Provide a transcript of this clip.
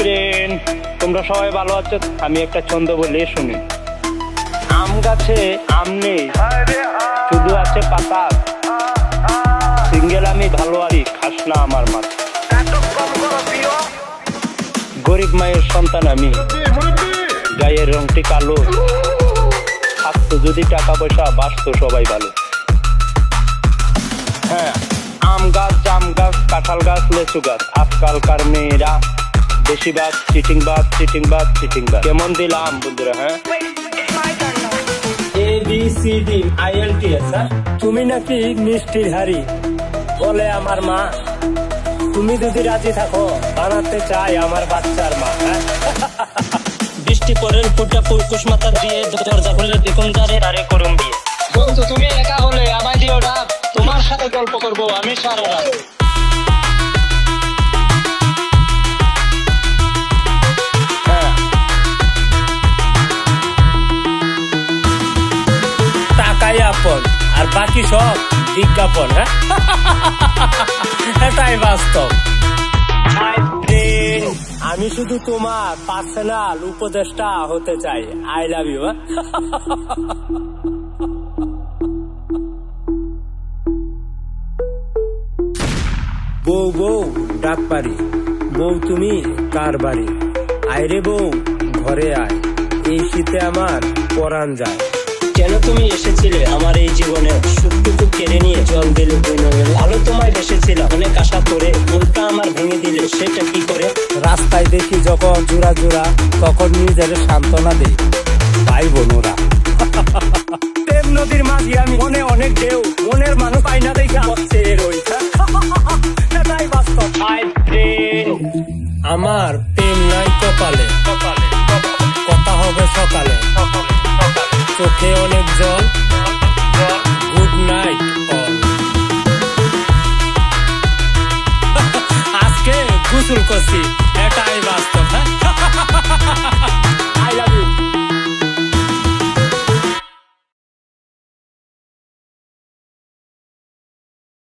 Friend, তোমরা সবাই ভালো আছো? আমি একটা ছন্দ বলে শুনি। আম গাছে আম নেই, শুধু আছে পাতা। সিঙ্গেল আমি ভালো আছি, খাস না আমার মাথা। গরিব মায়ের সন্তান আমি, গায়ের রংটি কালো। থাকতো যদি টাকা পয়সা, বাঁচতো সবাই ভালো। হ্যাঁ, আম গাছ, জাম গাছ, কাঁঠাল গাছ, লেচু গাছ। আজকালকার মেয়েরা বেশিরভাগ চিটিংবাজ। কেমন দিলাম বন্ধুরা? হ্যাঁ, ABCD IELTS। তুমি নাকি মিষ্টির হাড়ি বলে আমার মা। তুমি যদি রাজি থাকো, বানাতে চাই আমার বাচ্চার মা। হ্যাঁ, বৃষ্টি পরের ফুটা ফুলকুশ মাথা দিয়ে দরজা খুলে দেখুন তারে করুন বিয়ে। বন্ধু তুমি একা হলে আমায় দিও ডাক, তোমার সাথে গল্প করবো আমি সারা রাত। টাকাই আপন আর বাকি সব বিজ্ঞাপন। হ্যাঁ, এটাই বাস্তব। আমি শুধু তোমার পার্সোনাল উপদেষ্টা হতে চাই। I love you. বউ বউ ডাক পারি, বউ তুমি কার বাড়ি? আয়রে বউ ঘরে আয়, এই শীতে আমার পরাণ যায়। কেন তুমি এসেছিলে আমার এই জীবনে, সুখটুকু কেড়ে নিয়ে জল দিলে তুই নয়। ভালো তোমায় বেসেছিলাম অনেক আশা করে, মনটা আমার ভেঙে দিলে সেটা কি করে? রাস্তায় দেখি যখন জোড়া জোড়া, তখন নিজের সান্ত্বনা দেই ভাই বোনরা। প্রেম নদীর মাঝি আমি, মনে অনেক ঢেউ, মনের মানুষ আইনা দেখে হচ্ছে রয়েছে। এটাই বাস্তব। আমার প্রেম নাই কপালে,